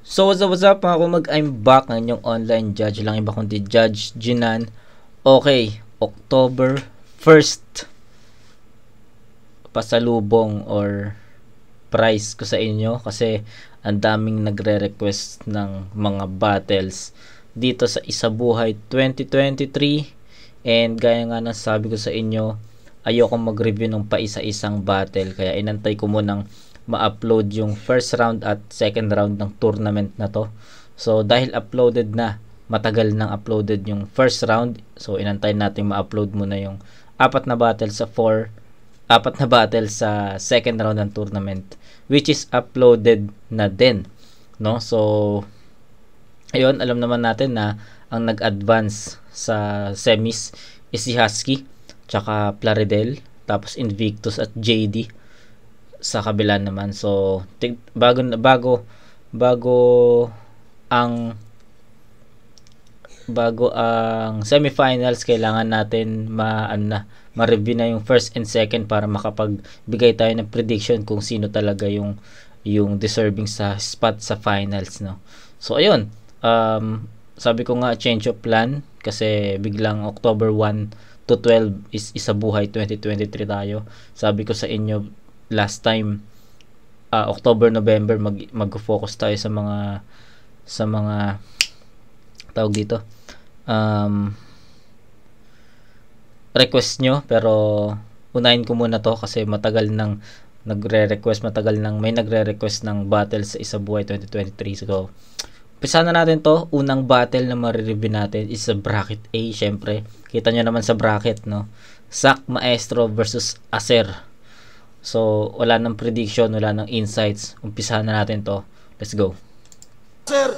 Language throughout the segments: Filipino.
So what's up mga kumag, I'm back ng inyong online judge, lang iba kundi Judge Jinan. Okay, October 1st, pasalubong or prize ko sa inyo kasi ang daming nagre-request ng mga battles dito sa Isabuhay 2023. And gaya nga ng sabi ko sa inyo, ayokong mag-review ng paisa-isang battle, kaya inantay ko munang ma-upload yung first round at second round ng tournament na to. So dahil uploaded na, matagal nang uploaded yung first round, so inantay natin ma-upload muna yung apat na battle sa second round ng tournament, which is uploaded na din, no? So ayun, alam naman natin na ang nag-advance sa semis is si Husky tsaka Plaridel, tapos Invictus at JD sa kabila naman. So bago ang semifinals, kailangan natin ma-review na yung first and second para makapagbigay tayo ng prediction kung sino talaga yung deserving sa spot sa finals, no? So ayun, sabi ko nga change of plan kasi biglang October 1 to 12 is Isabuhay 2023 tayo. Sabi ko sa inyo last time, October, November mag-focus tayo sa mga tawag dito, request nyo, pero unahin ko muna to kasi matagal nang may nagre-request ng battle sa Isabuhay 2023. So umpisa na natin to. Unang battle na ma-review natin is sa bracket A. Syempre, kita nyo naman sa bracket, no? Sak Maestro versus Acer. So wala nang prediction, wala nang insights. Umpisahan na natin to. Let's go. Sir,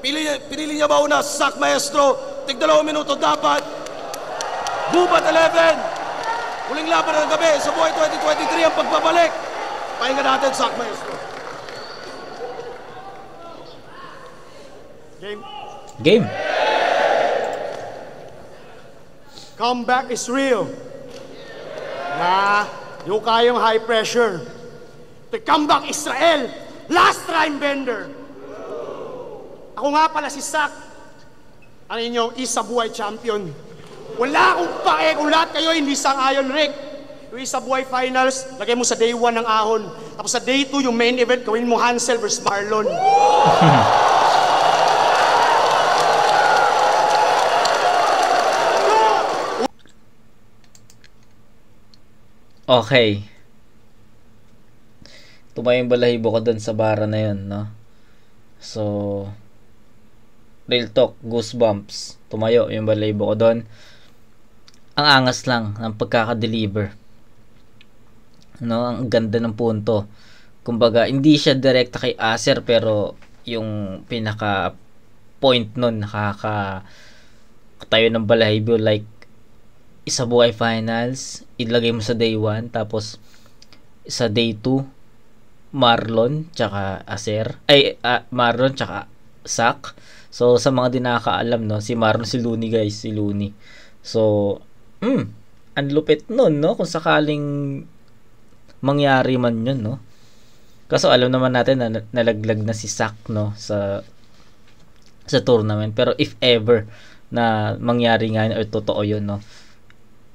pinili niya ba una Sak Maestro? Tig 2 minuto dapat. Gubat 11. Huling laban ng gabi sa buhay 2023 ang pagbabalik. Pahinga natin Sak Maestro. Game. Comeback is real. Yung kayong high pressure. The comeback Israel. Last time bender. Ako nga pala si Sak. Ang inyong Isabuhay champion. Wala akong pake kung lahat kayo hindi sang-ayon, Rick. Yung Isabuhay finals, lagay mo sa day 1 ng ahon. Tapos sa day 2, yung main event, gawin mo Hansel versus Marlon. Okay. Tumayong balahibo ko dun sa bara na yun, no? So real talk, goosebumps. Tumayo yung balahibo ko dun. Ang angas lang ng pagkaka-deliver, no? Ang ganda ng punto. Kumbaga, hindi siya direkta kay Acer, pero yung pinaka point nun, nakakatayo ng balahibo. Like, Isabuhay finals, ilagay mo sa day 1, tapos sa day 2, Marlon tsaka Acer. Marlon tsaka Sak. So sa mga di nakakaalam, no, si Marlon si Looney, guys, si Looney. So ang lupit nun, no, kung sakaling mangyari man yun, no. Kaso alam naman natin na nalaglag na si Sak, no, sa tournament. Pero if ever na mangyari nga or totoo yun, no,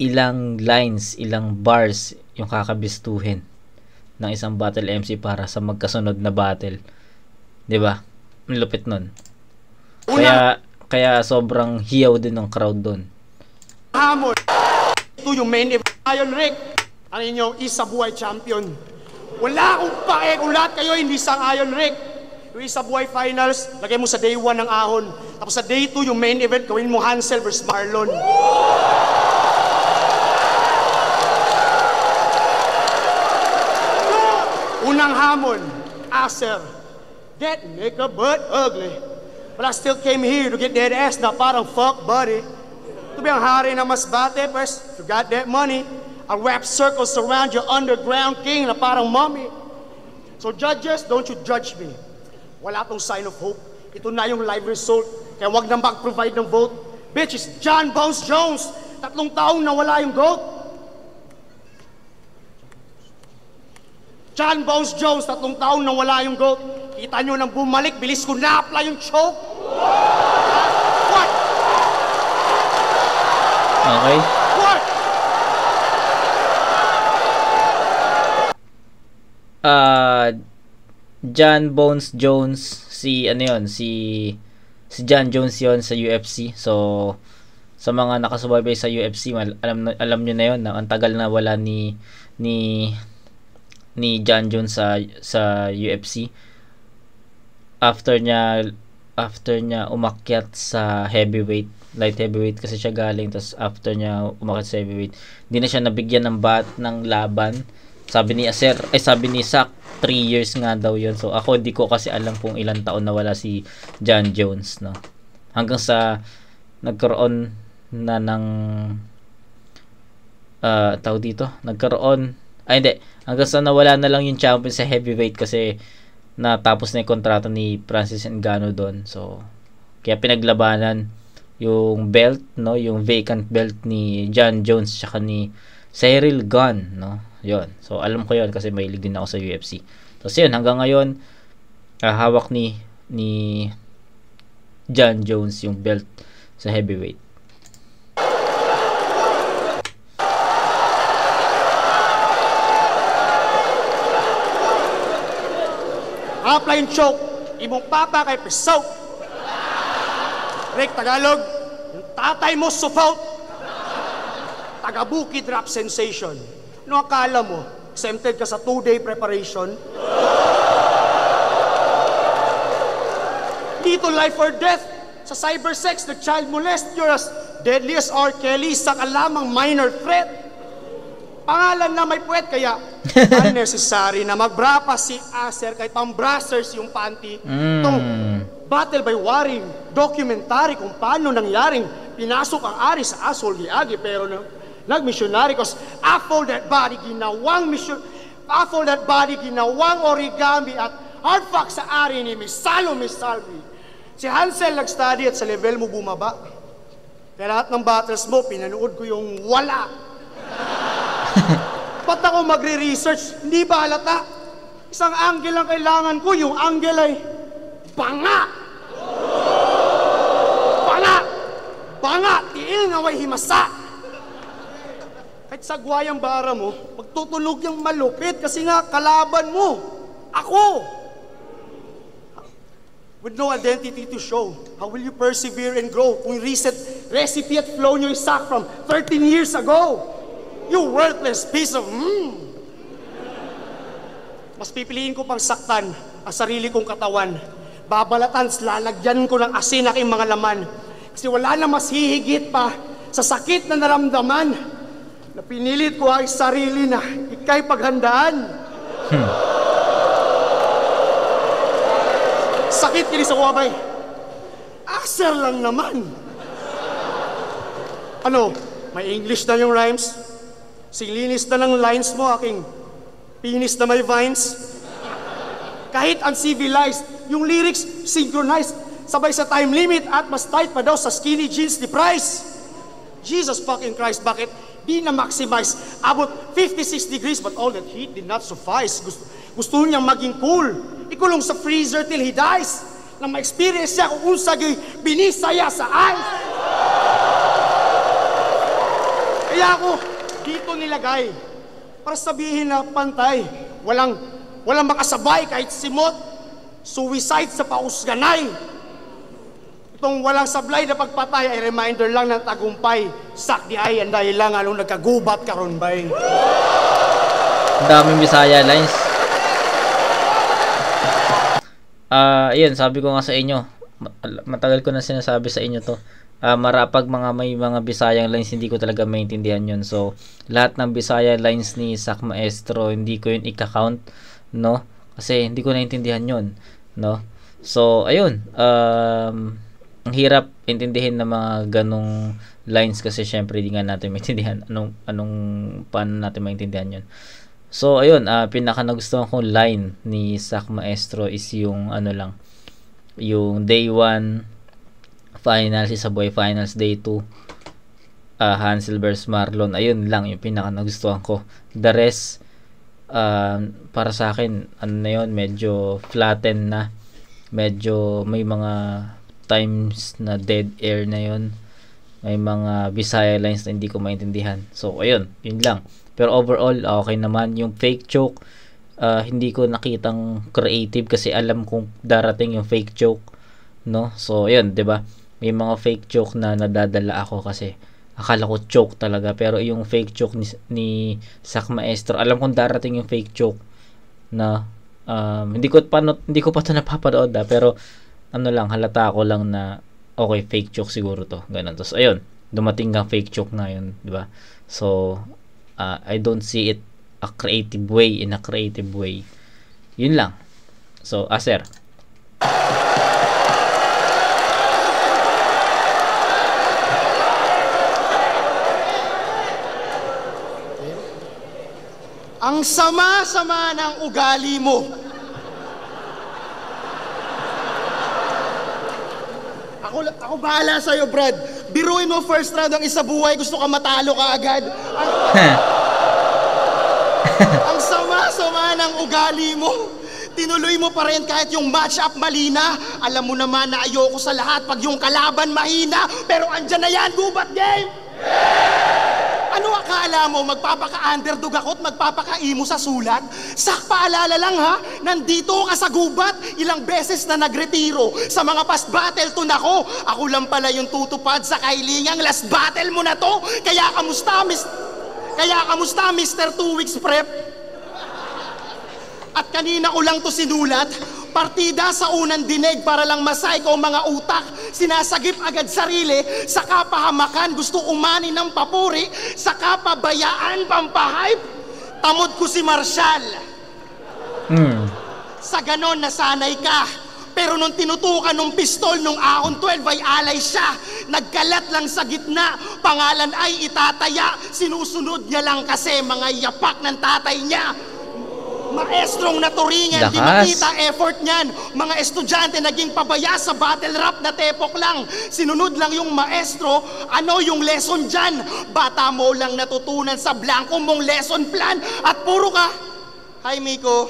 ilang lines, ilang bars yung kakabistuhin ng isang battle MC para sa magkasunod na battle, 'di ba? Ang lupit nun. Kaya sobrang hiyaw din ng crowd doon. Hamon. Ito yung main event. Ayon, Rick. Ang inyong Isabuhay champion. Wala akong pake kung lahat kayo hindi sang-ayon, Rick. Yung Isabuhay finals, lagay mo sa day 1 ng ahon. Tapos sa day 2, yung main event, gawin mo Hansel versus Marlon. Unang hamon, Acer. Get nigga but ugly. But I still came here to get that ass na parang fuck buddy. To be ang hari na masbate, pues, you got that money. I wrap circles around your underground king na parang mommy. So judges, don't you judge me. Wala tong sign of hope. Ito na yung live result. Kaya wag na mag-provide ng vote. Bitch, it's John Bones Jones. 3 taong nawala yung GOAT. John Bones Jones, 3 taong nawala yung GOAT. Kita nyo nang bumalik, bilis ko na-apply yung choke. What? Okay. What? John Bones Jones, si John Jones yon sa UFC. So sa mga nakasubaybay sa UFC, alam nyo na yon na ang tagal na wala ni John Jones sa UFC. After niya umakyat sa light heavyweight kasi siya galing, tapos after niya umakyat sa heavyweight, hindi na siya nabigyan ng laban. Sabi ni Zack 3 years nga daw yun. So ako di ko kasi alam kung ilang taon na wala si John Jones, no. Hanggang sa nagkaroon na ng hanggang sa nawala na lang yung champion sa heavyweight kasi natapos na yung kontrata ni Francis Ngannou doon. So kaya pinaglabanan yung belt, no, yung vacant belt ni John Jones tsaka ni Cyril Gane, no. Yon. So alam ko yon kasi mahilig din ako sa UFC. So yun, hanggang ngayon hawak ni John Jones yung belt sa heavyweight. Apply yung choke. Imong papa kay pisaw. Rick Tagalog, yung tatay mo supaut. Taga-Bukid Rap Sensation. Ano akala mo? Exempted ka sa 2-day preparation? Dito life or death. Sa cybersex, the child molest, you're as deadly as R. Kelly sa kalamang minor threat. Pangalan na may puwet, kaya unnecessary na magbra pa si Acer kahit pang-brasters yung panty. Itong battle by waring, documentary kung paano nangyaring pinasok ang ari sa asshole giagi, pero nag-missionary cause after that body ginawang origami at hardfuck sa ari ni Miss Salome Salvi. Si Hansel nag-study at sa level mo bumaba. Kaya lahat ng battles mo, pinanood ko yung wala. Ba't ako magre-research? Hindi ba halata? Isang angle ang kailangan ko, yung angle ay banga! Banga! Banga! Tiil nga way himasa! Kahit sagwayang bara mo, magtutunog yung malupit kasi nga kalaban mo. Ako! With no identity to show, how will you persevere and grow kung recipe at flow nyo isak from 13 years ago? You worthless piece of Mas pipiliin ko pang saktan ang sarili kong katawan. Babalatan, lalagyan ko ng asin aking mga laman. Kasi wala na mas hihigit pa sa sakit na naramdaman na pinilit ko ang sarili na ika'y paghandaan. Sakit kini sa kuwabay. Acer lang naman. Ano, may English na yung rhymes? Singlinis na ng lines mo, aking penis na may vines. Kahit uncivilized, yung lyrics synchronized, sabay sa time limit at mas tight pa daw sa skinny jeans ni Price. Jesus fucking Christ, bakit di na maximize? Abot 56 degrees but all that heat did not suffice. Gusto niyang maging cool, ikulong sa freezer till he dies. Nang ma-experience siya kung unsagay binisaya sa ice. Kaya ako dito nilagay para sabihin na pantay, walang makasabay kahit simot, suicide sa pausganay. Itong walang sablay na pagpatay ay reminder lang ng tagumpay. Sak di ay, dahil lang anong nagkagubat karon bay. Daming Bisaya lines. Ayun, sabi ko nga sa inyo, matagal ko na sinasabi sa inyo to. Marapag may mga Bisayang lines, hindi ko talaga maintindihan yun. So, lahat ng Bisaya lines ni Zack Maestro, hindi ko yun i-count, no? Kasi hindi ko naintindihan yun, no? So, ayun, ang hirap intindihin ng mga ganong lines kasi syempre hindi nga natin maintindihan paano natin maintindihan yun. So, ayun, pinaka nagustuhan kong line ni Zack Maestro is yung yung day 1 finals, Isabuhay Finals, day 2 Hansel vs Marlon. Ayun lang yung pinaka nagustuhan ko. The rest para sa akin medyo flatten na medyo may mga times na dead air na yon, may mga Bisaya lines na hindi ko maintindihan. So ayun, yun lang. Pero overall okay naman. Yung fake joke, hindi ko nakitang creative kasi alam kong darating yung fake joke, no? So ayun, 'di ba? May mga fake joke na nadadala ako kasi akala ko joke talaga, pero yung fake joke ni Sak Maestro, alam kong darating yung fake joke na hindi ko pa ito napapanood, pero ano lang, halata ko lang na okay, fake joke siguro to, ganun. Tapos ayun, dumating ang fake joke na yun, di ba? So I don't see it in a creative way. Yun lang. So Acer. Ang sama-sama ng ugali mo. Ako bahala sa'yo, Brad. Biruin mo first round ang isa buhay, gusto ka matalo ka agad. Ang sama-sama ng ugali mo. Tinuloy mo pa rin kahit yung match-up mali na. Alam mo naman na ayoko sa lahat pag yung kalaban mahina. Pero andyan na yan, gubat game! Ano akala mo, magpapaka-underdog ako at magpapaka-imo sa sulat? Sak, paalala lang ha, nandito ka sa gubat, ilang beses na nagretiro. Sa mga past battle to nako, ako lang pala yung tutupad sa kailingang last battle mo na to. Kaya kamusta, Mr. 2 weeks prep? At kanina ko lang to sinulat, partida sa unang dinig para lang masay ko mga utak. Sinasagip agad sarili, sa kapahamakan gusto umani ng papuri, sa kapabayaan pampahype, tamod ko si Marshall. Sa ganon nasanay ka, pero nung tinutukan ng pistol nung ahon 12 ay alay siya. Nagkalat lang sa gitna, pangalan ay itataya, sinusunod niya lang kasi mga yapak ng tatay niya. Maestrong naturingan, di makita effort niyan. Mga estudyante naging pabaya sa battle rap na tepok lang. Sinunod lang yung maestro, ano yung lesson dyan? Bata mo lang natutunan sa blanco mong lesson plan. At puro ka, hi Miko,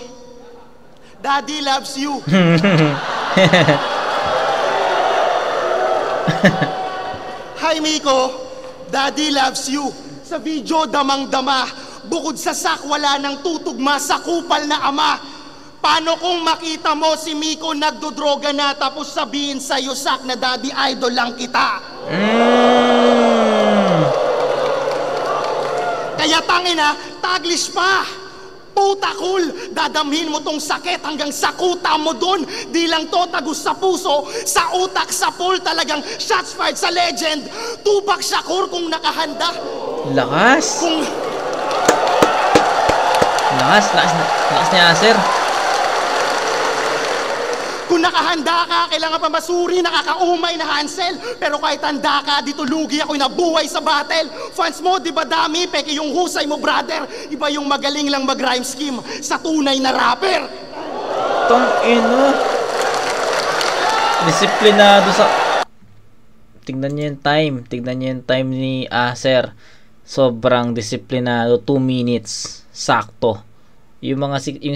Daddy loves you. Hi Miko, Daddy loves you. Sa video damang-dama, bukod sa sak, wala nang tutugma sa kupal na ama. Paano kung makita mo si Miko nagdodroga na tapos sabihin sa'yo, sak, na daddy idol lang kita? Kaya tangina, taglish pa. Puta cool, dadamhin mo tong sakit hanggang sa kuta mo dun. Di lang to tagus sa puso, sa utak, sa pool, talagang shots fired sa legend. Tupac Shakur kung nakahanda. Lakas. Lakas niya, sir. Kung nakahanda ka, kailangan pa masuri, nakakaumay na Hansel. Pero kahit handa ka, dito lugi ako'y nabuhay sa battle. Fans mo, di ba dami? Peke yung husay mo, brother. Iba yung magaling lang mag-rhyme scheme sa tunay na rapper. Tong ino. Disiplinado sa... Tignan niyo yung time ni Acer. Sobrang disiplinado. 2 minutes. Sakto. Yung mga 6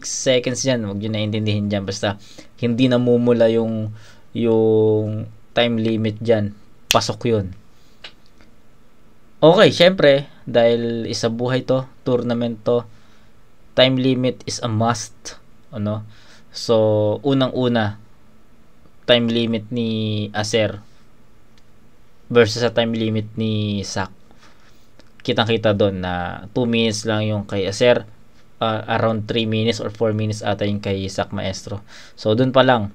seconds dyan, huwag nyo naintindihin dyan. Basta hindi namumula yung time limit dyan. Pasok yun. Okay, syempre, dahil isa buhay to, tournament to, time limit is a must. Ano? So, unang-una, time limit ni Acer versus sa time limit ni Sak. Kitang-kita doon na 2 minutes lang yung kay Acer, around 3 minutes or 4 minutes ata yung kay Sak Maestro. So doon pa lang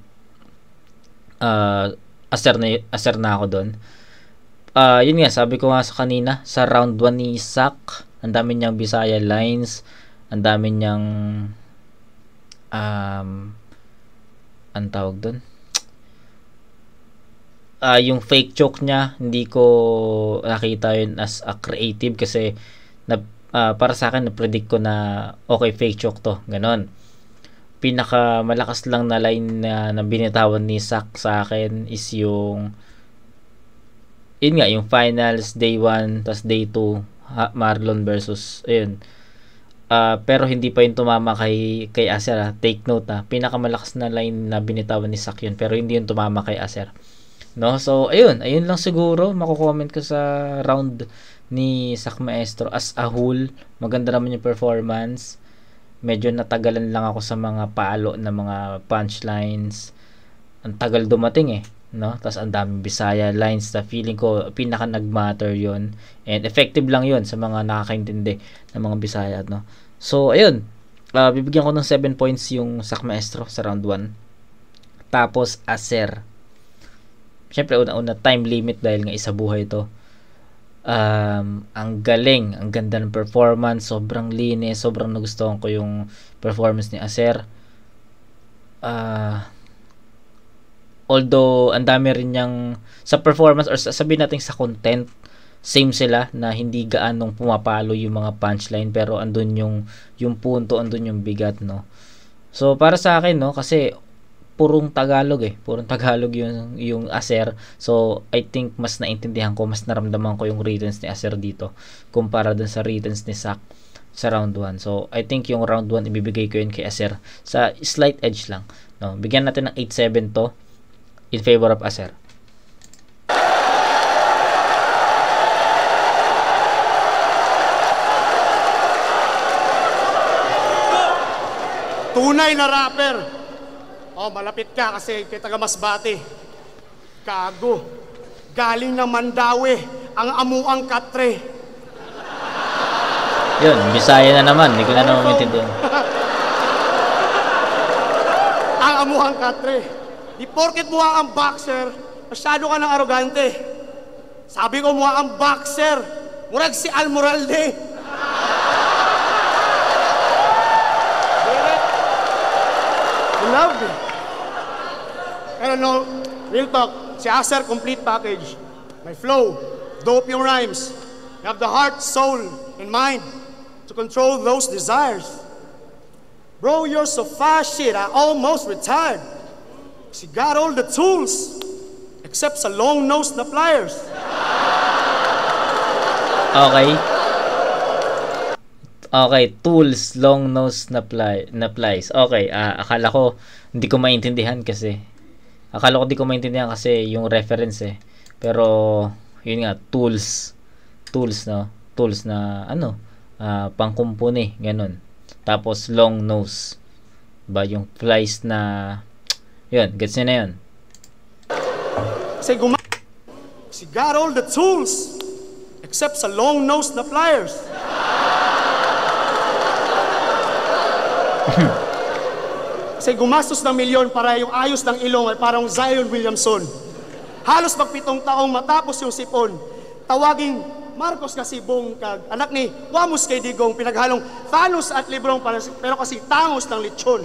Acer na ako doon. Yun nga, sabi ko nga sa kanina, sa round 1 ni Sak, ang dami niyang Bisaya lines, ang dami niyang ang tawag doon, yung fake joke niya, hindi ko nakita yun as a creative kasi para sa akin, na-predict ko na okay, fake joke to, ganon. Pinaka malakas lang na line na binitawan ni Sak sa akin is yung yung finals, day 1 tas day 2, Marlon versus Pero hindi pa yung tumama kay Acer. Take note, pinakamalakas na line na binitawan ni Sak yun, pero hindi yung tumama kay Acer. No? So, ayun lang siguro mako-comment ko sa round ni Sak Maestro. As a whole, maganda naman yung performance. Medyo natagalan lang ako sa mga paalo na mga punchlines. Ang tagal dumating no? Tapos ang daming Bisaya lines na feeling ko pinaka nagmatter yon, and effective lang yon sa mga nakakaintindi ng mga Bisaya, no? So ayun, bibigyan ko ng 7 points yung Sak Maestro sa round 1. Tapos Acer, syempre una time limit dahil nga isa buhay to. Ang galing, ang ganda ng performance, sobrang linis, sobrang nagustuhan ko yung performance ni Acer. Although ang dami rin niyang sa performance, or sabihin natin sa content, same sila na hindi gaanong pumapalo yung mga punchline, pero andun yung punto, andun yung bigat, no? So para sa akin, no, kasi purong Tagalog yung Acer. So I think mas naintindihan ko, mas naramdaman ko yung writtens ni Acer dito kumpara dun sa writtens ni Sak sa round 1. So I think yung round 1 ibibigay ko yun kay Acer sa slight edge lang, no? Bigyan natin ng 8-7 to in favor of Acer. Tunay na rapper. Malapit ka kasi kay taga Masbate. Gago. Galing ng Mandawi, ang amuang katre. Yun, Bisaya na naman. Hindi ko na naman maintindihan. Ang amuang katre. Di porket mukha ang boxer, masyado ka ng arogante. Sabi ko mukha ang boxer, murag si Almoralde. Love it. Pero no, real talk, si Acer complete package. May flow, dope yung rhymes. You have the heart, soul, and mind to control those desires. Bro, you're so fast shit, I almost retired. She got all the tools, except sa long-nosed na pliers. Okay, tools, long-nosed na plies. Okay, akala ko hindi ko maintindihan kasi yung reference Pero yun nga, tools, no? Tools na pangkumpuni, ganun. Tapos long nose. Ba yung flies na yun, gets nyo na yun. She got all the tools except sa long-nosed na pliers. Kasi gumastos ng milyon para yung ayos ng ilong ay parang Zion Williamson. Halos magpitong taong matapos yung sipon. Tawaging Marcos Kasibong kag anak ni Wamos kay Digong, pinaghalong Thanos at Librong pero kasi tangos ng lechon.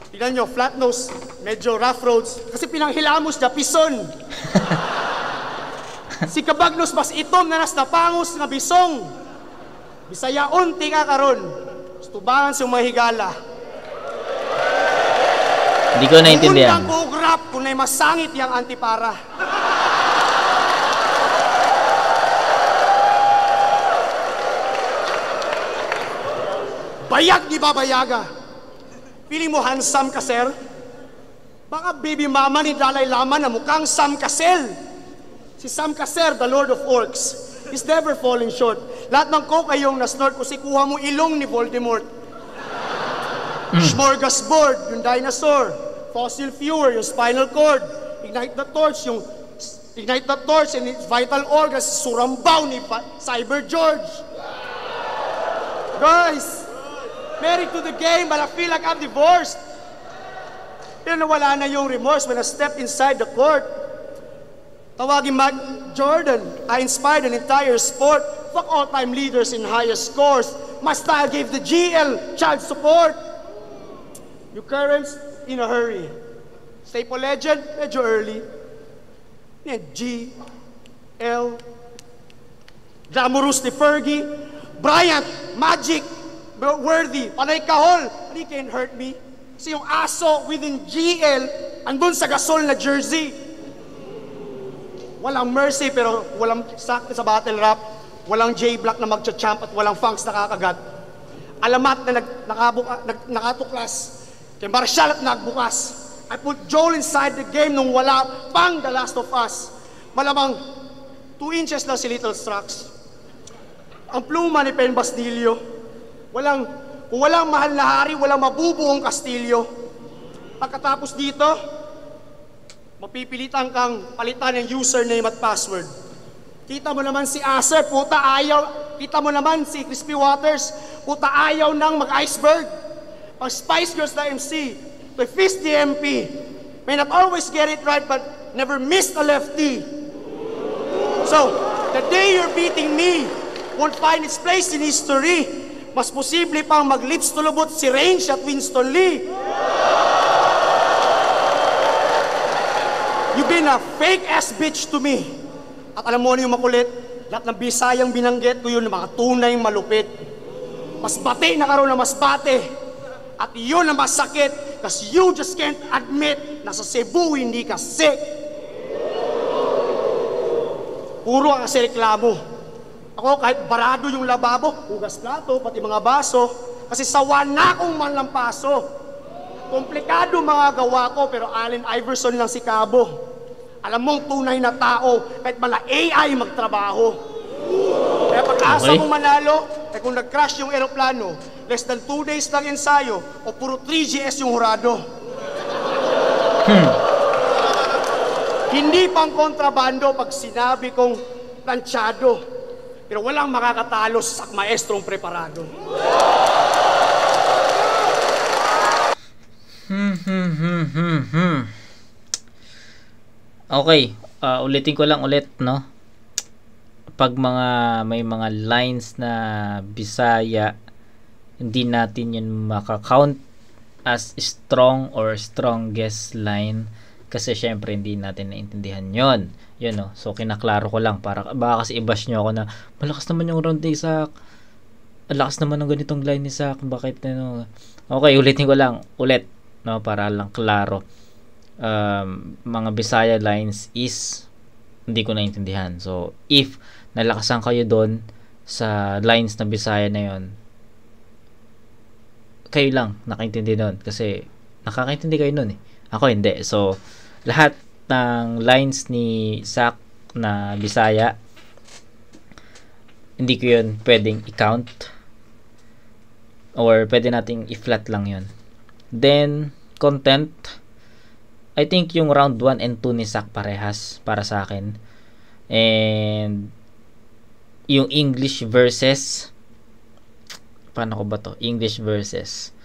Tignan nyo, flat nose, medyo rough roads, kasi pinanghilamos na pison. Si Kabagnos mas itom na nas napangos nga bisong. Bisaya unti ka karon. Tubangan sa mahigala. Hindi ko naintindihan. Kung unang rap, kung na'y masangit yung antipara. Bayag ni Babayaga. Feeling mo handsome ka, sir? Baka baby mama ni Dalai Lama na mukhang Sam Cassell. Si Sam Cassell, the Lord of Orcs, is never falling short. Lahat ng coke ay yung nasnort kung sikuha mo ilong ni Voldemort. Smorgasbord, yung dinosaur. Fossil fuel, yung spinal cord. Ignite the torch and its vital organs, surambaw ni Cyber George. Guys, married to the game, but I feel like I'm divorced. Pero nawala na yung remorse when I stepped inside the court. Tawagin Jordan, I inspired an entire sport. Fuck all-time leaders in highest scores. My style gave the GL child support. Your currents in a hurry. Staple legend, medyo early. G, L, Glamorous ni Fergie, Bryant, Magic, Worthy, Panay Kahol, he can't hurt me. Kasi yung aso within GL, andun sa gasol na jersey. Walang mercy pero walang sakit sa battle rap. Walang J-Black na magcha-champ at walang funks na kakagat. alamat na nakatuklas kay Marshall at nagbukas. I put Joel inside the game nung wala pang The Last of Us. Malamang 2 inches lang si Little Strax. Ang pluma ni Pen Bastillo. Kung walang mahal na hari, walang mabubuong kastilyo. Pagkatapos dito, mapipilitan kang palitan ng username at password. Kita mo naman si Acer, puta ayaw. Kita mo naman si Crispy Waters, puta ayaw ng mag-iceberg. Pag Spice Girls na MC, to fist the MP. May not always get it right, but never missed a lefty. So, the day you're beating me won't find its place in history. Mas posible pang mag-lips to lubot si Range at Winston Lee. You've been a fake-ass bitch to me. At alam mo ano yung makulit? Lahat ng Bisayang binanggit ko yun ng mga tunay malupit. Mas bate na karoon na mas bate. At yun ang masakit kasi you just can't admit na sa Cebu hindi ka sick. Puro ka kasi reklamo. Ako kahit barado yung lababo, hugas plato, pati mga baso, kasi sawa na akong manlampaso. Komplikado mga gawa ko pero Allen Iverson lang si Cabo. Alam mong tunay na tao kahit mala AI magtrabaho. Kaya pag-asa mo manalo, eh kung nag-crash yung aeroplano, less than 2 days lang ensayo o puro 3GS yung hurado. Hindi pang kontrabando pag sinabi kong planchado, pero walang makakatalo sa maestrong preparado. Okay, ulitin ko lang ulit, no? Pag may mga lines na Bisaya, hindi natin yun makakount as strong or strongest line kasi syempre hindi natin naintindihan yon. Yun, no? So kinaklaro ko lang para baka kasi i-bash nyo ako na malakas naman yung round ni Sak. Malakas naman ng ganitong line ni Sak. Bakit ano? Okay, ulitin ko lang ulit, no, para lang klaro. Mga Bisaya lines is hindi ko naintindihan. So if nalakasan kayo doon sa lines na Bisaya na yon, kayo lang nakaintindi doon kasi nakakaintindi kayo noon eh. Ako hindi. So lahat ng lines ni Sak na Bisaya hindi ko yun pwedeng i-count or pwede nating i-flat lang yun. Then content, I think yung round 1 and 2 ni Sak parehas para sa akin. And yung English verses, paano ko ba to? English verses.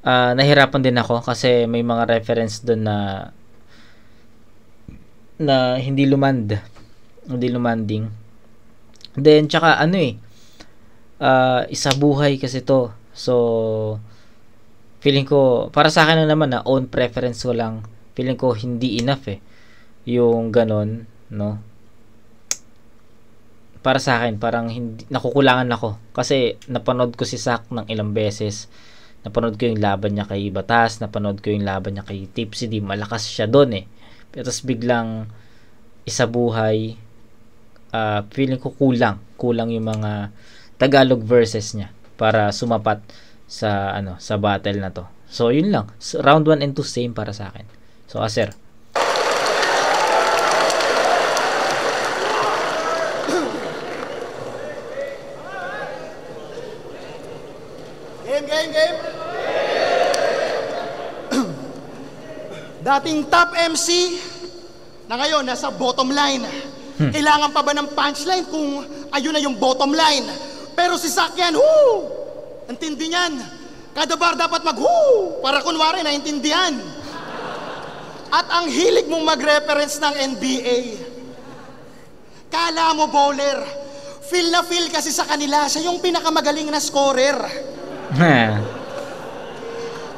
Nahirapan din ako kasi may mga reference doon na hindi lumanding. Then tsaka isa buhay kasi to. So feeling ko para sa akin na naman na own preference ko lang. Feeling ko hindi enough yung ganon, no? Para sa akin, parang hindi, nakukulangan ako. Kasi napanood ko si Sak ng ilang beses. Napanood ko yung laban niya kay Batas. Napanood ko yung laban niya kay Tipsy D. Malakas siya doon Pero tapos biglang isa buhay. Feeling ko kulang yung mga Tagalog verses niya para sumapat sa battle na to. So yun lang. So, round 1 and 2 same para sa akin. So, Acer. Game. Dating top MC na ngayon nasa bottom line. Kailangan pa ba ng punchline kung ayun na yung bottom line? Pero si Sakyan, ang tindi niyan. Kada bar dapat para kunwari naintindihan. At ang hilig mong mag-reference ng NBA. Kala mo bowler, feel na feel kasi sa kanila, siya yung pinakamagaling na scorer.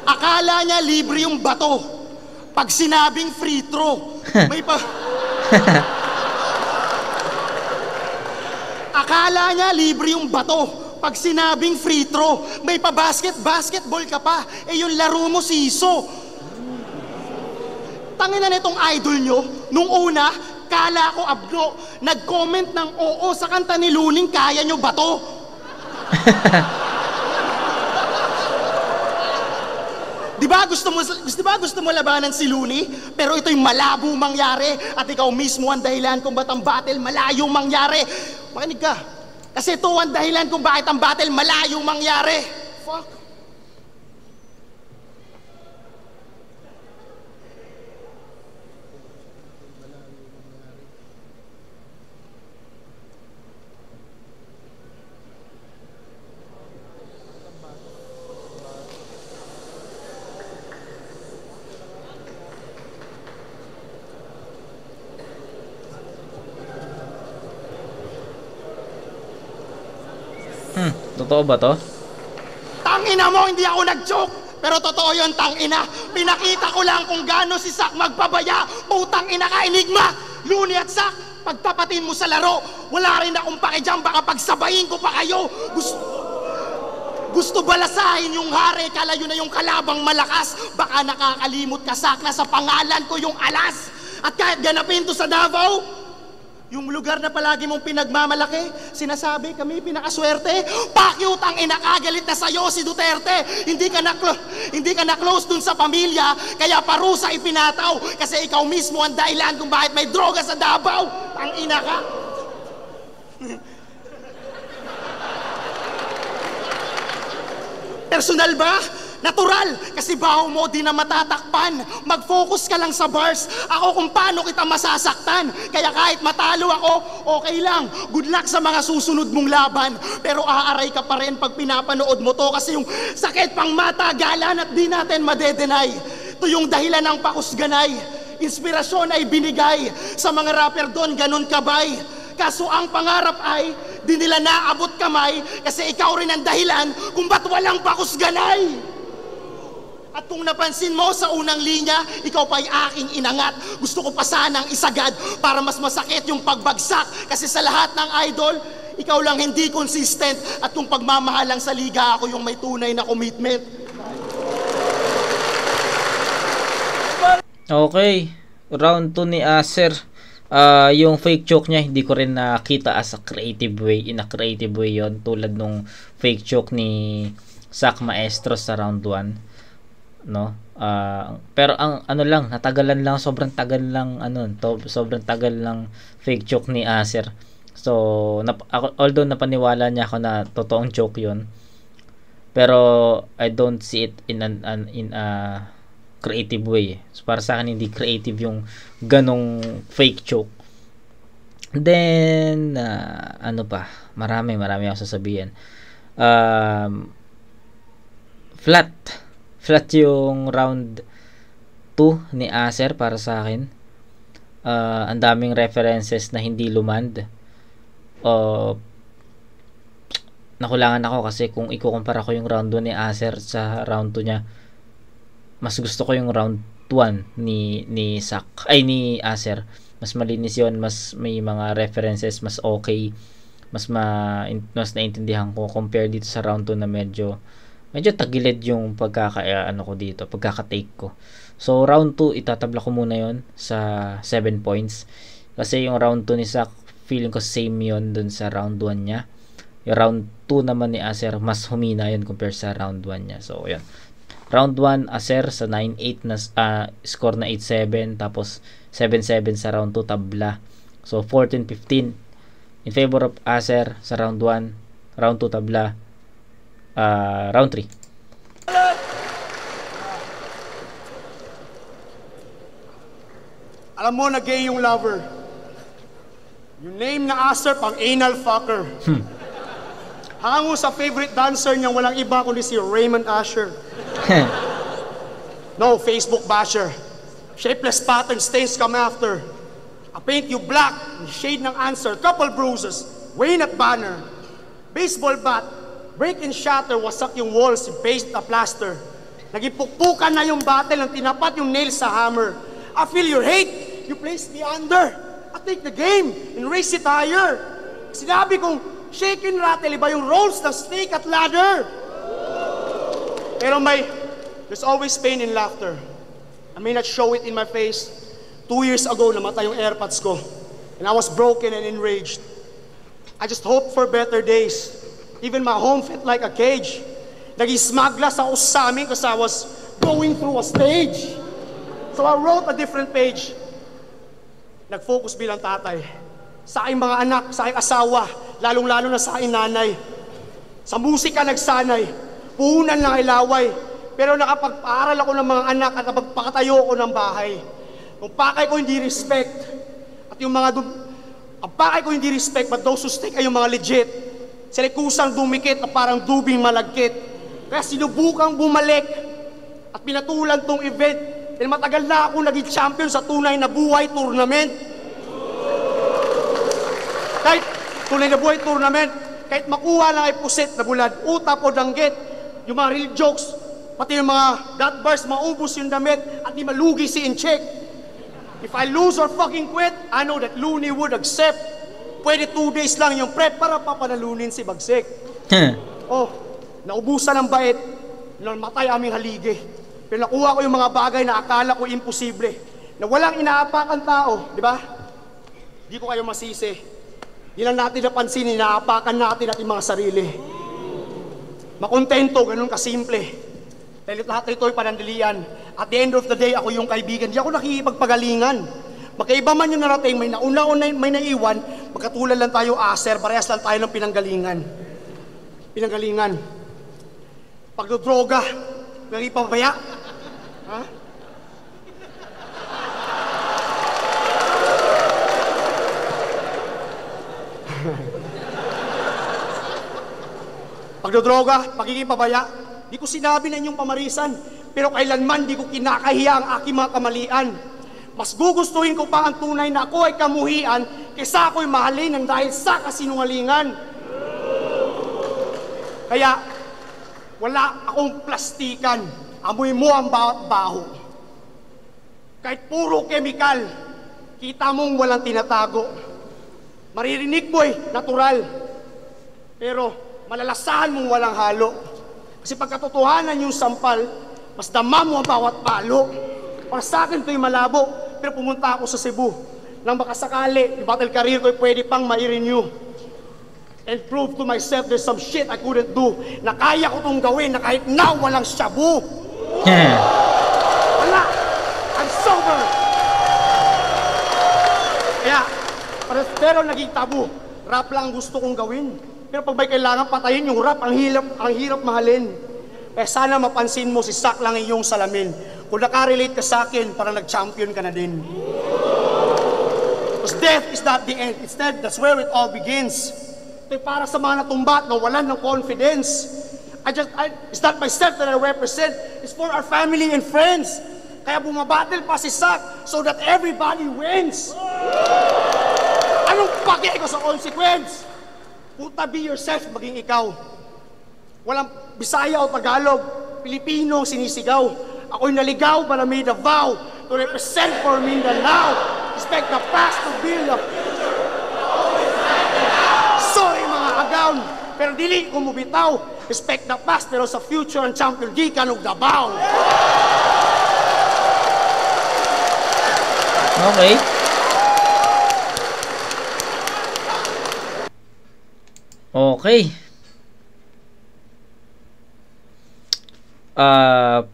Akala niya libre yung bato. Pag sinabing free throw, Akala niya libre yung bato. Pag sinabing free throw, may basketball ka pa. Yung laro mo siso. Tangina nitong idol nyo, nung una, kala ko abno, nag-comment ng oo sa kanta ni Luning, kaya nyo ba to? Gusto mo labanan si Looney? Pero ito'y malabo mangyari at ikaw mismo ang dahilan kung ba't ang battle malayong mangyari. Makinig ka. Kasi ito ang dahilan kung bakit ang battle malayong mangyari. Fuck. Totoo ba to? Tangina mo, hindi ako nag-joke! Pero totoo yun, tangina. Pinakita ko lang kung gaano si Zack magpabaya. Putang ina ka, Enigma! Looney at Zack, pagtapatin mo sa laro, wala rin akong pakidyan, baka pagsabayin ko pa kayo. Gusto balasahin yung hari, kalayo na yung kalabang malakas. Baka nakakalimot ka, Zack, na sa pangalan ko yung alas. At kahit ganapin to sa Davao, yung lugar na palagi mong pinagmamalaki, sinasabi kami pinakaswerte. Pakyut ang inakagalit na sa'yo si Duterte. Hindi ka na close dun sa pamilya, kaya parusa ipinataw. Kasi ikaw mismo ang dahilan kung bakit may droga sa Davao. Ang ina ka. Personal ba? Natural, kasi baho mo di na matatakpan. Mag-focus ka lang sa bars. Ako kung paano kita masasaktan. Kaya kahit matalo ako, okay lang. Good luck sa mga susunod mong laban. Pero aaray ka pa rin pag pinapanood mo to. Kasi yung sakit pang matagalan at di natin madedenay. Ito yung dahilan ng pakusganay. Inspirasyon ay binigay. Sa mga rapper doon, ganun kabay. Kaso ang pangarap ay di nila naabot kamay. Kasi ikaw rin ang dahilan kung ba't walang pakusganay. At kung napansin mo sa unang linya, ikaw pa'y aking inangat. Gusto ko pa sanang isagad para mas masakit yung pagbagsak. Kasi sa lahat ng idol, ikaw lang hindi consistent. At kung pagmamahal lang sa liga, ako yung may tunay na commitment. Okay, round 2 ni Acer. Yung fake choke niya, hindi ko rin nakita as a creative way. In a creative way yon, tulad nung fake choke ni Zack Maestro sa round 1. No, pero ang ano lang, natagalan lang, sobrang tagal lang sobrang tagal lang fake choke ni Acer. So although napaniwala niya ako na totoong choke 'yon, pero I don't see it in a creative way. So para sa akin hindi creative yung ganong fake choke. Then ano pa, marami ako sasabihin. Flat yung round 2 ni Acer para sa akin. Ang daming references na hindi lumand. Nakulangan ako kasi kung ikukumpara ko yung round 2 ni Acer sa round 2 niya, mas gusto ko yung round 1 ni Zack, ay ni Acer. Mas malinis yon, mas may mga references, mas okay. Mas naintindihan ko compare dito sa round 2 na medyo tagilid yung pagkaka-take ko. So round 2 itatabla ko muna yon sa 7 points. Kasi yung round 2 ni Zack, feeling ko same yon dun sa round 1 niya. Yung round 2 naman ni Acer, mas humina yun compare sa round 1 niya. So yun. Round 1 Acer sa 9-8 na score na 8-7, tapos 7-7 sa round 2 tabla. So 14-15 in favor of Acer sa round 1, round 2 tabla. Round 3. Alam mo na gay yung lover. Yung name na Acer pang anal fucker. Hango sa favorite dancer niyang walang iba kundi si Raymond Asher. No, Facebook basher. Shapeless pattern stains come after. I paint you black, shade ng answer, couple bruises, Wayne at banner. Baseball bat, break and shatter, wasak yung walls, yung paste na plaster. Nagipukpukan na yung battle, ang tinapat yung nails sa hammer. I feel your hate, you place me under. I take the game and race it higher. Sinabi kong, shake and rattle, iba yung rolls ng snake at ladder. Pero there's always pain in laughter. I may not show it in my face. 2 years ago, namatay yung AirPods ko. And I was broken and enraged. I just hoped for better days. Even my home felt like a cage. Nag-smaglas ako sa amin kasi I was going through a stage. So I wrote a different page. Nag-focus bilang tatay sa aking mga anak, sa aking asawa, lalong-lalo na sa aking nanay. Sa musika nagsanay, puhunan ng ilaway, pero nakapagpaaral ako ng mga anak at nakapagpakatayo ako ng bahay. Yung pakay ko hindi respect, at yung mga ang pakay ko hindi respect, but those who stick ay yung mga legit. Sila kusang dumikit na parang dubing malagkit. Kaya sinubukang bumalik at pinatulan tong event. Dahil matagal na ako naging champion sa tunay na buhay tournament. Kahit tunay na buhay tournament, kahit makuha lang ay pusit na bulad, utap o danggit, yung mga real jokes, pati yung mga that bars, maubos yung damit, at di malugi si Incheck. If I lose or fucking quit, I know that Looney would accept. Pwede 2 days lang yung prep para papanalunin si Bagsik. Oh, naubusan ng bait, namatay aming haligi. Pero nakuha ko yung mga bagay na akala ko imposible, na walang inaapakan tao, di ba? Di ko kayo masisi. Di lang natin napansin, inaapakan natin ating mga sarili. Makontento, ganun kasimple. Dahil lahat ito ay panandalian. At the end of the day, ako yung kaibigan. Di ako nakikipagpagalingan. Magkaiba man yung narating, may nauna-una, may naiwan, magkatulad lang tayo, Aser, parehas lang tayo ng pinanggalingan. Pinanggalingan. Pagdodroga, nagipabaya. Ha? Pagdodroga, pagiging pabaya, di ko sinabi na inyong pamarisan, pero kailanman di ko kinakahiya ang aking mga kamalian. Mas gugustuhin ko pa ang tunay na ako ay kamuhian kaysa ako'y mahalin ng dahil sa kasinungalingan. Kaya, wala akong plastikan. Amoy mo ang bawat baho. Kahit puro kemikal, kita mong walang tinatago. Maririnig mo'y natural. Pero malalasahan mong walang halo. Kasi pagkatotohanan yung sampal, mas dama mo ang bawat palo. Para sa akin ito'y malabo. Pero pumunta ako sa Cebu. Nang baka sakali, yung battle career ko'y pwede pang ma-renew. And prove to myself there's some shit I couldn't do. Na kaya ko itong gawin na kahit na walang shabu. Wala! I'm sober! Kaya, pero naging tabu. Rap lang gusto kong gawin. Pero pag may kailangan patayin yung rap, ang hirap mahalin. Kaya sana mapansin mo si Sak lang iyong salamin. Kung nakarelate ka sa akin, parang nag-champion ka na din. Because death is not the end. Instead, that's where it all begins. Ito'y para sa mga natumba at nawalan ng confidence. It's not myself that I represent. It's for our family and friends. Kaya bumabattle pa si Sak so that everybody wins. Anong pake ko sa consequence? Puta, be yourself, maging ikaw. Walang Bisaya o Tagalog, Pilipino sinisigaw. Ako'y naligaw but I made a vow to represent for Mindanao. Respect the past to build up. Sorry mga agawn, pero dili ko mubitaw. Respect the past, pero sa future ang champion gikan og Davao. Okay. Okay.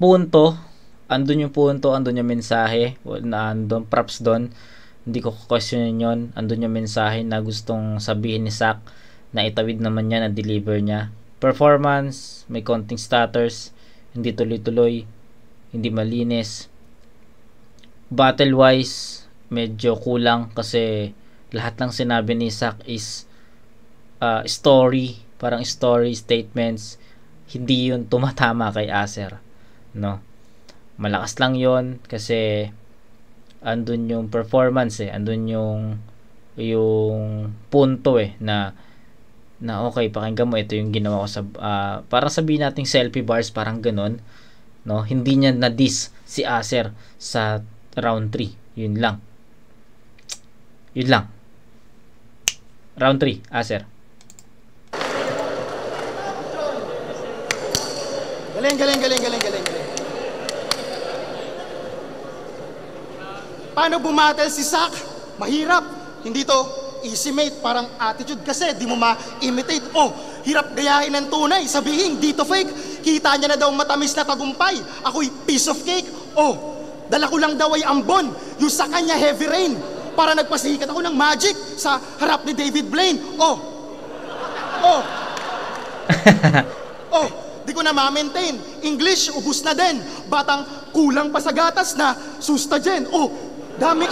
Punto. Andun yung punto, andun yung mensahe. Andun, props doon. Hindi ko questionin yun. Andun yung mensahe na gustong sabihin ni Sak na itawid naman niya, na deliver niya. Performance, may konting stutters, hindi tuloy-tuloy, hindi malinis. Battle-wise, medyo kulang kasi lahat ng sinabi ni Sak is story, parang story statements. Hindi yun tumatama kay Aser, no? Malakas lang yon kasi andun yung performance andun yung punto na okay, pakinggan mo, ito yung ginawa ko sa parang sabihin nating selfie bars, parang ganun, no? Hindi niya na-diss si Aser sa round 3. Yun lang. Round 3, Aser. Galing. Paano bumatel si Sak? Mahirap. Hindi to easy mate, parang attitude kasi di mo ma-imitate. Oh, hirap gayahin ng tunay, sabihin di to fake. Kita niya na daw matamis na tagumpay. Ako'y piece of cake. Oh, dala ko lang daw ay ambon. Yung sa kanya heavy rain. Para nagpasikat ako ng magic sa harap ni David Blaine. Oh. Oh, di ko na ma-maintain. English, ubus na din. Batang kulang pa sa gatas na susta dyan. Oh, dami.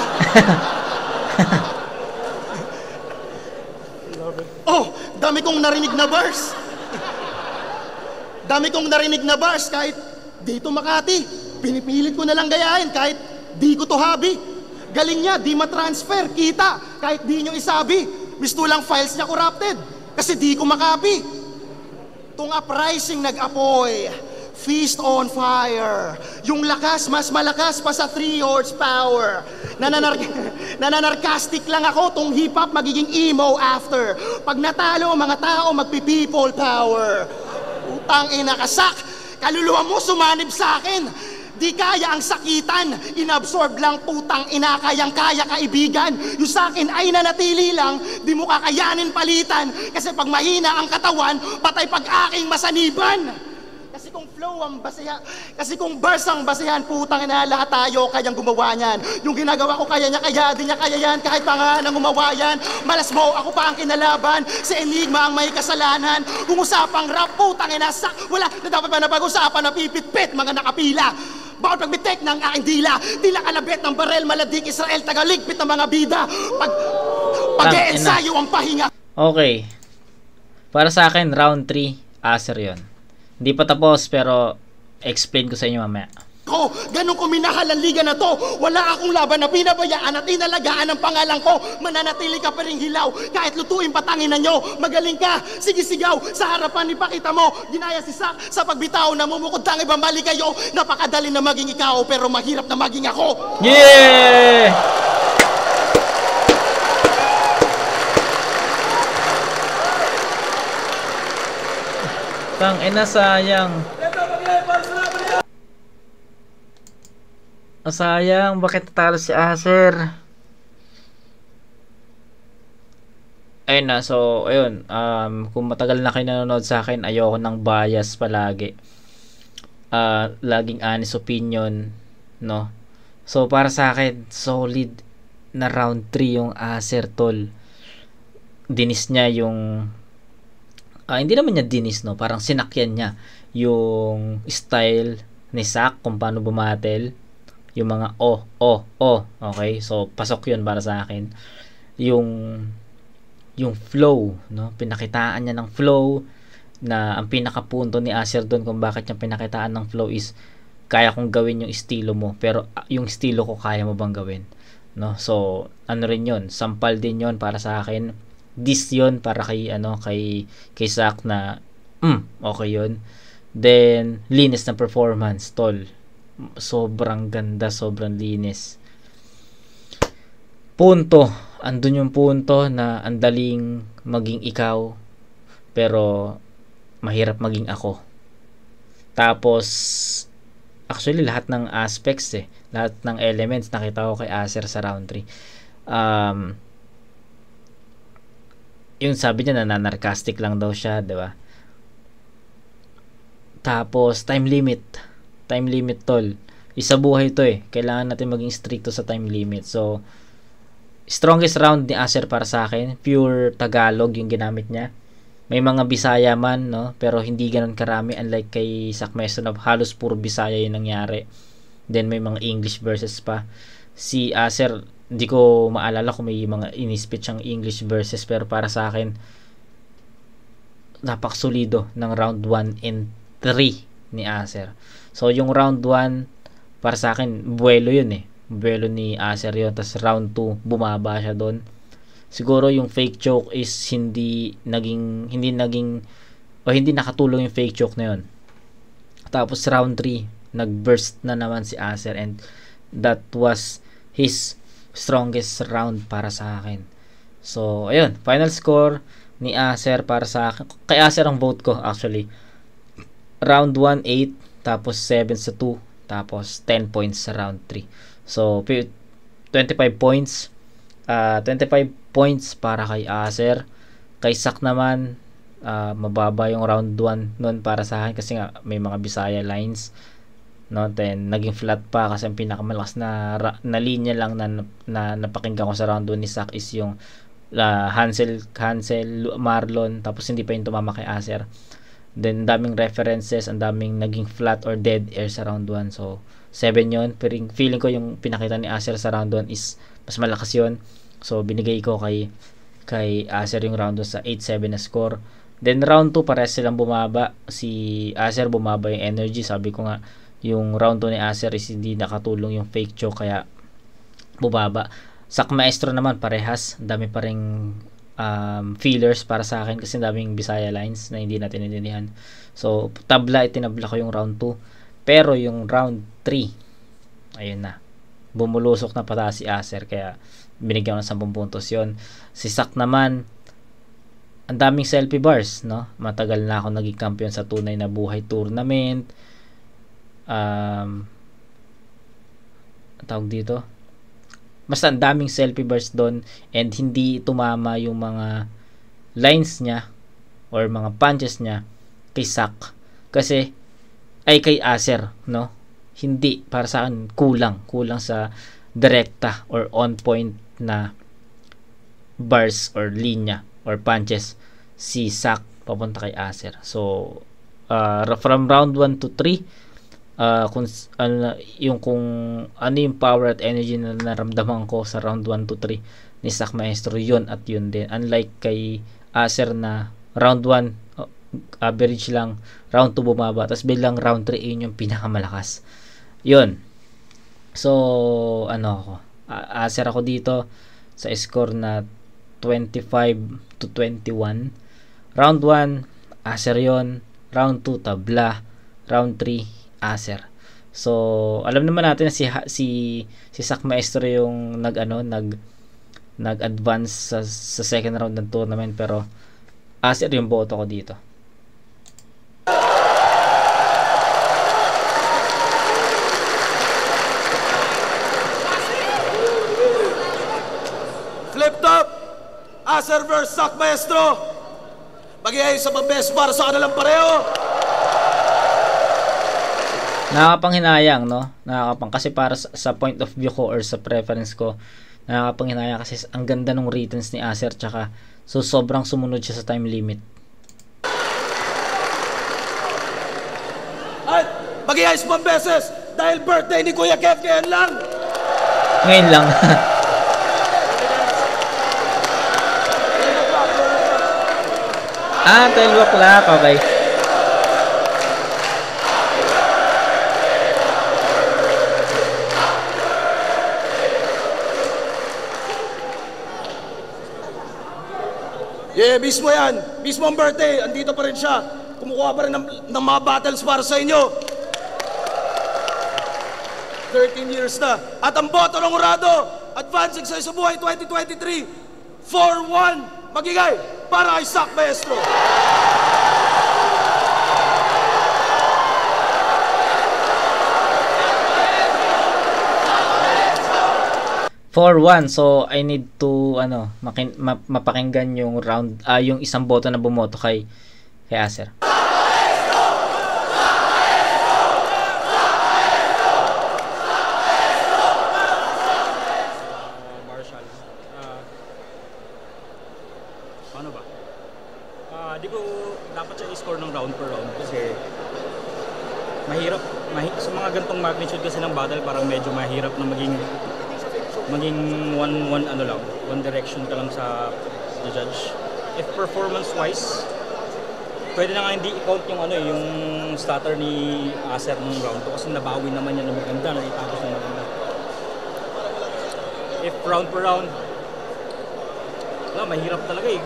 Oh, dami kong narinig na bars. Dami kong narinig na bars kahit dito Makati. Pinipilit ko na lang gayahin kahit di ko to hobby. Galing niya, di matransfer, kita, kahit di nyo isabi. Misto lang files niya corrupted, kasi di ko makapi. Tung uprising nag-apoy, feast on fire. Yung lakas, mas malakas pa sa 3 horsepower. Nananarkastic lang ako, tong hip-hop magiging emo after. Pag natalo, mga tao magpi-people power. Utang ina kasak, kaluluwa mo sumanib sa akin. Di kaya ang sakitan, inabsorb lang putang ina kayang-kaya kaibigan. Yung sa'kin ay nanatili lang, di mo kakayanin palitan. Kasi pag mahina ang katawan, patay pag aking masaniban. Kasi kung flow ang basehan, kasi kung verse ang basehan, putang ina lahat tayo kayang gumawa niyan. Yung ginagawa ko kaya niya, kaya di niya kaya yan, kahit pa nga nang gumawa yan. Malas mo, ako pa ang kinalaban, si Enigma ang may kasalanan. Kung usapang rap, putang ina wala na dapat pa na pag-usapan na pipit-pit, mga nakapila. Bawal pagbitek ng aking dila. Tila kalabit ng barel, maladik Israel, tagaligpit ng mga bida. Pag-e-ensayo ang pahinga. Okay. Para sa akin, round 3, Acer yon. Hindi pa tapos, pero explain ko sa inyo mamaya. Ganun ko minahal ang liga na to. Wala akong laban na pinabayaan at inalagaan ang pangalan ko. Mananatili ka pa rin hilaw kahit lutuin patangin na nyo. Magaling ka, sige sigaw sa harapan ipakita mo. Ginaya si Sak sa pagbitaw na mumukod tang ibang mali kayo. Napakadali na maging ikaw pero mahirap na maging ako. Yeah! Tang ina sayang. Sayang, bakit natalo si Acer? Ayun na, so, ayun. Kung matagal na kayo nanonood sa akin, ayoko ng bias palagi. Laging honest opinion, no? So, para sa akin, solid na round 3 yung Acer, tol. Dinis niya yung... hindi naman niya dinis, no? Parang sinakyan niya yung style ni Sak, kung paano bumatel. Yung mga okay, so pasok yun para sa akin. Yung flow, no, pinakitaan niya ng flow, na ang pinakapunto ni Acer doon kung bakit niya pinakitaan ng flow is kaya kong gawin yung estilo mo, pero yung estilo ko kaya mo bang gawin, no? So ano rin yun, sampal din yun para sa akin. This yun para kay kay Sak na okay yun. Then linis ng performance, tol. Sobrang ganda, sobrang linis. Punto, andun yung punto na andaling maging ikaw pero mahirap maging ako. Tapos actually lahat ng aspects lahat ng elements nakita ko kay Acer sa round 3. Yung sabi niya na narcastic lang daw siya, di ba? Tapos time limit, tol. Isa buhay to kailangan natin maging stricto sa time limit. So strongest round ni Acer para sa akin, pure Tagalog yung ginamit niya. May mga Bisaya man, no, pero hindi ganoon karami, unlike kay Sak Meso na halos puro Bisaya yung nangyari. Then may mga English verses pa. Si Acer, hindi ko maalala kung may mga in-speech ang English verses, pero para sa akin napakasolido ng round 1 and 3 ni Acer. So yung round 1 para sa akin buwelo yun buwelo ni Acer yun. Tapos round 2 bumaba siya doon. Siguro yung fake choke is hindi nakatulong yung fake choke na yun. Tapos round 3 nag-burst na naman si Acer, and that was his strongest round para sa akin. So ayun, final score ni Acer para sa akin. Kay Acer ang vote ko actually. Round 1 8, tapos 7 sa 2, tapos 10 points sa round 3. So 25 points. 25 points para kay Acer. Kay Sak naman mababa yung round 1 noon para sa akin kasi nga may mga Bisaya lines, no? Then naging flat pa kasi ang pinakamalakas na linya lang na napakinggan ko sa round 1 ni Sak is yung Hansel, Marlon, tapos hindi pa yung tumama kay Acer. Then daming references, ang daming naging flat or dead air sa round 1. So 7 yon, pero feeling ko yung pinakita ni Acer sa round 1 is mas malakas yon. So binigay ko kay Acer yung round 2 sa 8-7 na score. Then round 2 parehas silang bumaba. Si Acer bumaba yung energy. Sabi ko nga yung round 2 ni Acer is hindi nakatulong yung fake choke kaya bumaba. Sak Maestro naman parehas. Dami pa ring fillers para sa akin kasi daming Bisaya lines na hindi natin intindihan. So itinabla ko yung round 2. Pero yung round 3 ayun na. Bumulusok na pataas si Acer kaya binigyan ko ng 10 puntos yon. Si Sak naman ang daming selfie bars, no? Matagal na ako naging champion sa Tunay na Buhay tournament. Tawag dito. Basta ang daming selfie bars doon and hindi tumama yung mga lines niya or mga punches niya kay Sak. Kasi kay Acer, no? Hindi, para sa akin kulang sa direkta or on point na bars or linya or punches si Sak papunta kay Acer. So from round 1 to 3 kung yung power at energy na naramdaman ko sa round 1 to 3 ni Sak Maestro, yun at yun din. Unlike kay Acer na round 1 average lang, round 2 bumaba, tapos bilang round 3 yun yung pinakamalakas. Yun. So Acer ako dito sa score na 25 to 21. Round 1 Acer yon, round 2 tabla, round 3 Acer. So alam naman natin na si Sak Maestro yung nag-advance sa second round ng tournament, pero Acer yung boto ko dito. Flip top, Acer vs Sak Maestro. Mag-iayos sa best para sa kanilang pareho. Nakakapanghinayang, no? Kasi para sa point of view ko or sa preference ko, nakakapanghinayang kasi ang ganda ng returns ni Acer, tsaka so sobrang sumunod siya sa time limit. At mag-iayos pang beses dahil birthday ni Kuya Kev ngayon lang. Ngayon lang. 12 o'clock, okay. Yeah, mismo yan. Mismo ang birthday. Andito pa rin siya. Kumukuha pa rin ng mga battles para sa inyo. 13 years na. At ang boto ng Urado, advancing sa Isabuhay 2023, 4-1. Magigay para kay Sak Maestro. 4-1. So I need to mapakinggan yung round yung isang boto na bumoto kay Acer. Marshall. Ano ba? Di ko dapat siya i-score ng round per round kasi mahirap sa mga gantong magnitude kasi ng battle, parang medyo mahirap na maging one direction ka lang sa the judge. If performance wise, pwede na nga hindi i-count yung stutter ni Acer nung round 2 kasi nabawi naman yan na maganda, naitapos na maganda. If round per round, mahirap talaga eh.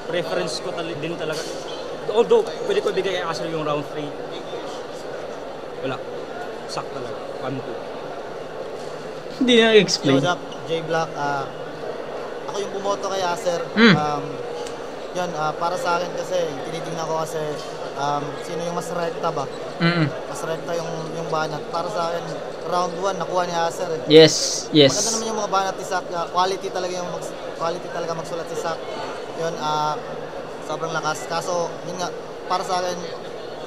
Preference ko din talaga. Although pwede ko ibigay kay Acer yung round 3, wala, sak talaga, 1-2. Hindi na explain. What's up, J Black? Ako yung bumoto kay Acer. Yun, para sa akin kasi tinitingnan ko kasi sino yung mas rekta ba? Mas rekta yung banat. Para sa akin, round 1 nakuha ni Acer. Yes. Maganda naman yung mga banat ni Sak. Quality talaga magsulat si Sak. Yun, sobrang lakas. Kaso, yun nga, para sa akin,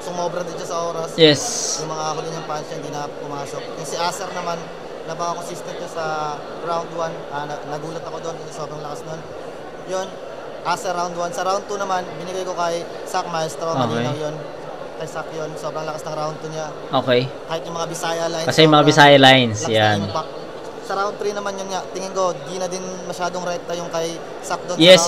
sumobra din siya sa oras. Yes. Yung mga huli niyang punch hindi na pumasok. Yung si Acer naman, napaka-consistent niya sa round 1. Nagulat ako doon kasi sobrang lakas nun. Yun, Acer round 1. Sa round 2 naman, binigay ko kay Sak Maestro. Malinaw yun. Kay Sak yun, sobrang lakas ng round 2 niya. Okay. Kahit yung mga Bisaya lines. Kasi yung mga Bisaya lines, yan. Sa round 3 naman yun nga, tingin ko, di na din masyadong rekta yung kay Sak doon. Yes,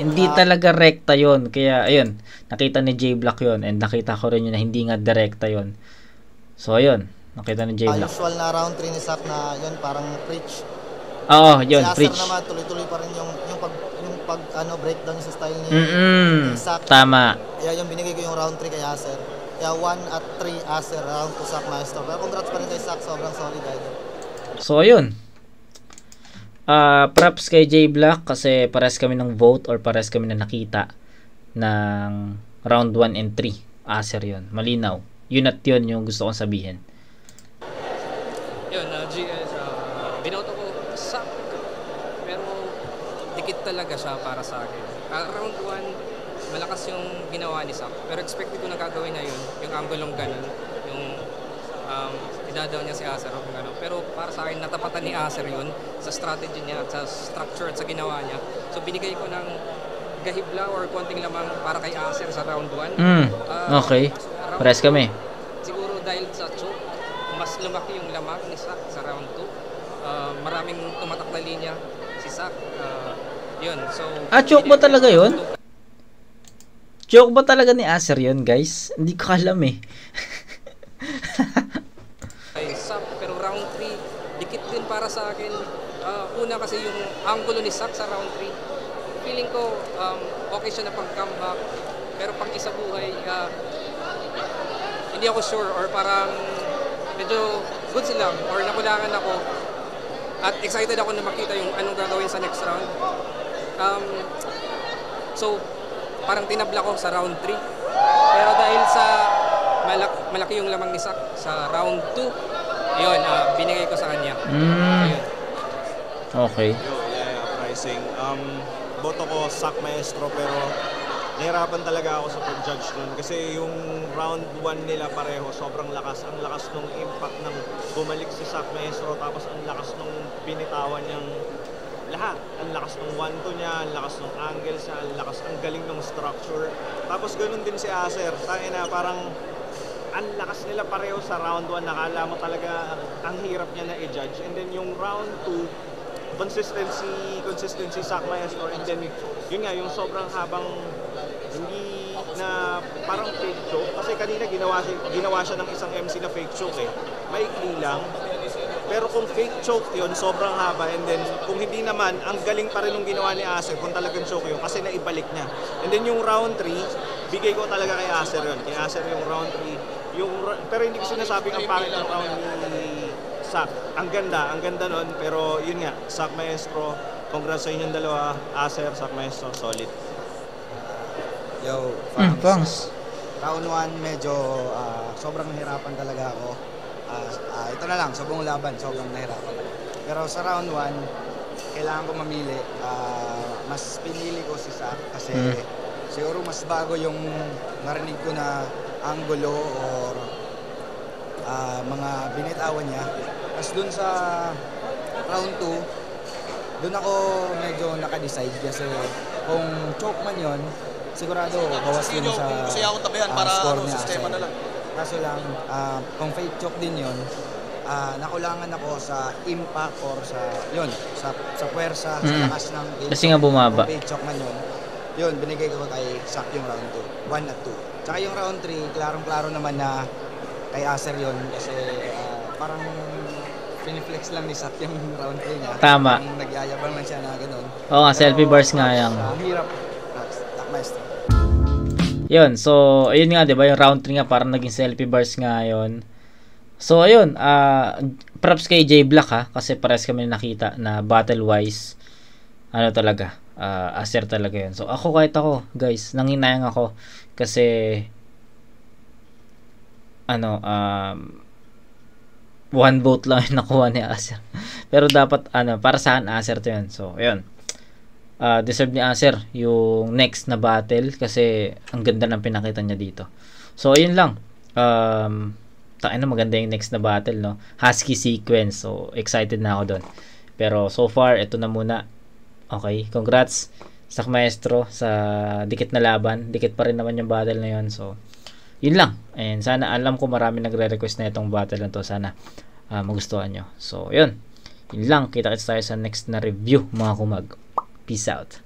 hindi talaga rekta yon. Kaya, ayun, nakita ni J-Block yon and nakita ko rin yun na hindi nga direkta yon. So, ayun, nakita ni J-Block. Usual na round 3 ni Sak na yun, parang preach. Oo, yun, si preach. Acer naman, tuloy-tuloy pa rin yung pag breakdown niya sa style ni Sak. Tama. Kaya yung binigay ko yung round 3 kay Acer. Kaya 1 at 3 Acer, round 2 Sak Maestro. Pero congrats pa rin kay Sak, sobrang solid idol. So, ayun. Props kay J-Block kasi pares kami ng vote or pares kami na nakita ng round 1 and 3. Acer yun. Malinaw. Yun at yun yung gusto kong sabihin. Yun, GS, binoto ko Sak. Pero dikit talaga siya para sa akin. Round 1, malakas yung ginawa ni Sak. Pero expected ko na gagawin na yun. Yung anggulong ganun. Yung idadaw niya si Acer o gano'n. Pero para sa akin, natapatan ni Acer yun sa strategy niya, sa structure at sa ginawa niya. So binigay ko ng gahibla or konting lamang para kay Acer sa round 1. Okay. Pares kami. Siguro dahil sa choke, mas lumaki yung lamang ni Sak sa round 2. Maraming tumatak na linya si Sak. Yun. So, choke ba talaga yun? Choke ba talaga ni Acer yun, guys? Hindi ko alam eh. Sak, pero round 3 dikit din para sa akin. Una kasi yung angulo ni Sak sa round 3, feeling ko okay siya na pag-comeback, pero pag isa buhay hindi ako sure or parang medyo good sila or nakulangan ako at excited ako na makita yung anong gagawin sa next round. So parang tinabla ko sa round 3, pero dahil sa malaki yung lamang ni Sak sa round 2, yun, binigay ko sa kanya. Ayun. Okay. Pricing. Boto ko Sak Maestro, pero nahirapan talaga ako sa pag-judge nun. Kasi yung round 1 nila pareho, sobrang lakas. Ang lakas nung impact ng bumalik si Sak Maestro, tapos ang lakas nung binitawan niyang lahat. Ang lakas ng 1-2 niya, ang lakas ng angles niya, ang galing ng structure. Tapos ganun din si Acer. Tangina, parang ang lakas nila pareho sa round 1. Nakala mo talaga ang hirap niya na i-judge. And then yung round 2, consistency Sak Maestro. And then yun nga, yung sobrang habang hindi na parang fake choke. Kasi kanina ginawa siya ng isang MC na fake choke eh. Maikli lang. Pero kung fake choke yun, sobrang haba. And then kung hindi naman, ang galing pa rin yung ginawa ni Acer kung talagang choke yun. Kasi naibalik niya. And then yung round 3, bigay ko talaga kay Acer yun. Kay Acer yung round 3. Pero hindi ko sinasabing ang pangit ng round ni Sak. Ang ganda nun. Pero yun nga, Sak Maestro, congrats sa inyong dalawa. Acer, Sak Maestro, solid. Yo, Fangs. Round 1, medyo sobrang nahirapan talaga ako. Ito na lang, sa buong laban, sobrang nahirapan. Pero sa round 1, kailangan ko mamili. Mas pinili ko si Sak kasi siguro mas bago yung narinig ko na angulo or mga binitawan niya. Tapos dun sa round 2, dun ako medyo nakadecide kasi kung choke man yun, sigurado bawas yun sa score niya. Kaso lang, kung fake choke din yun, nakulangan ako sa impact or sa puwersa, sa lakas ng kasi nga bumaba. Fake choke man yun, binigay ko kay Sak yung round 2, 1 at 2. Tsaka yung round 3, klarong-klaro naman na kay Acer yun kasi parang piniflex lang ni Sak yung round 3 niya. Tama. Nagyayabang lang siya na ganun. Oo nga, selfie bars nga yan. Hirap. Sak Maestro. Yun, so ayun nga 'di ba, yung round 3 nga parang naging selfie bars nga yun. So ayun, props kay J-Block ha, kasi pares kami nakita na battle wise talaga, Acer talaga yun. So kahit ako guys, nanginayang ako kasi one vote lang yung nakuha ni Acer. Pero dapat para saan Acer to yun. So ayun, deserve ni Acer yung next na battle kasi ang ganda ng pinakita niya dito. So ayun lang. Maganda yung next na battle, no? Husky sequence. So excited na ako doon. Pero so far ito na muna. Okay, congrats Sak Maestro sa dikit na laban. Dikit pa rin naman yung battle na yun. So yun lang. And sana, alam ko marami nagre-request na itong battle na to. Sana magustuhan nyo. So yun. Yun lang. Kita-kits tayo sa next na review, mga kumag. Peace out.